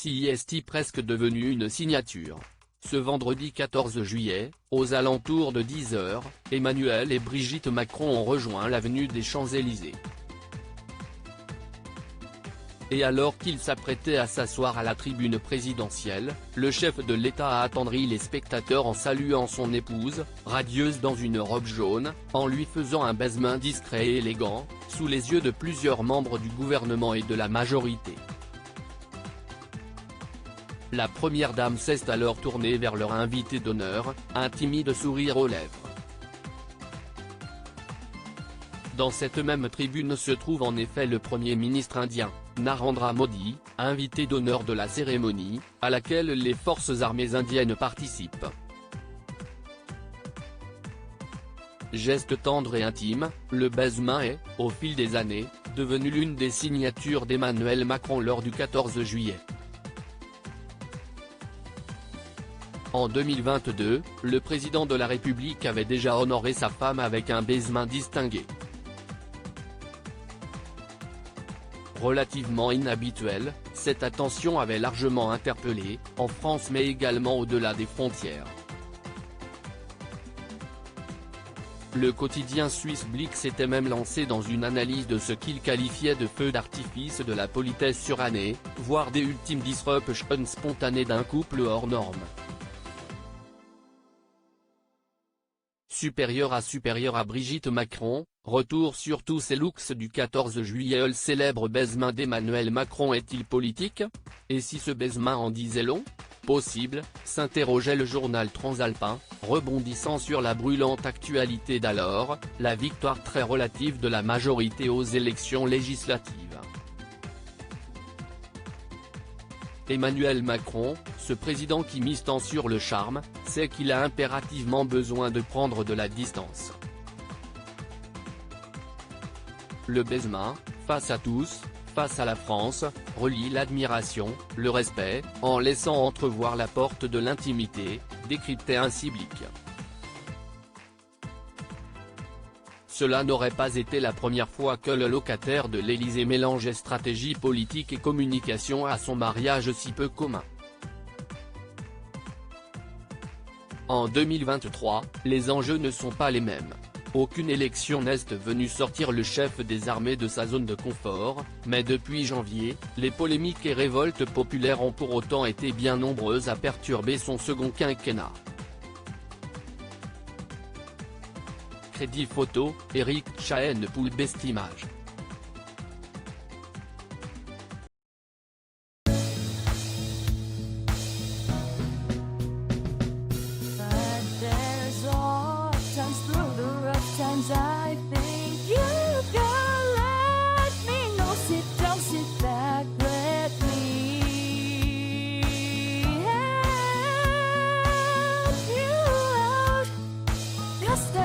C'est presque devenu une signature. Ce vendredi 14 juillet, aux alentours de 10 h, Emmanuel et Brigitte Macron ont rejoint l'avenue des Champs-Élysées. Et alors qu'ils s'apprêtaient à s'asseoir à la tribune présidentielle, le chef de l'État a attendri les spectateurs en saluant son épouse, radieuse dans une robe jaune, en lui faisant un baisement discret et élégant, sous les yeux de plusieurs membres du gouvernement et de la majorité. La première dame s'est alors tournée vers leur invité d'honneur, un timide sourire aux lèvres. Dans cette même tribune se trouve en effet le Premier ministre indien, Narendra Modi, invité d'honneur de la cérémonie, à laquelle les forces armées indiennes participent. Geste tendre et intime, le baisement est, au fil des années, devenu l'une des signatures d'Emmanuel Macron lors du 14 juillet. En 2022, le président de la République avait déjà honoré sa femme avec un baisement distingué. Relativement inhabituelle, cette attention avait largement interpellé, en France mais également au-delà des frontières. Le quotidien suisse Blick s'était même lancé dans une analyse de ce qu'il qualifiait de feu d'artifice de la politesse surannée, voire des ultimes disruptions spontanées d'un couple hors norme. Supérieur à Brigitte Macron, retour sur tous ces looks du 14 juillet. Le célèbre baisement d'Emmanuel Macron est-il politique? Et si ce baisement en disait long? Possible, s'interrogeait le journal Transalpin, rebondissant sur la brûlante actualité d'alors, la victoire très relative de la majorité aux élections législatives. Emmanuel Macron, ce président qui mise tant sur le charme, sait qu'il a impérativement besoin de prendre de la distance. Le baisement, face à tous, face à la France, relie l'admiration, le respect, en laissant entrevoir la porte de l'intimité, décryptait ainsi Blick. Cela n'aurait pas été la première fois que le locataire de l'Élysée mélangeait stratégie politique et communication à son mariage si peu commun. En 2023, les enjeux ne sont pas les mêmes. Aucune élection n'est venue sortir le chef des armées de sa zone de confort, mais depuis janvier, les polémiques et révoltes populaires ont pour autant été bien nombreuses à perturber son second quinquennat. Crédit photo, Éric Chahen pour Best Image. I think you can let me know. Sit down, sit back, let me help you out. Just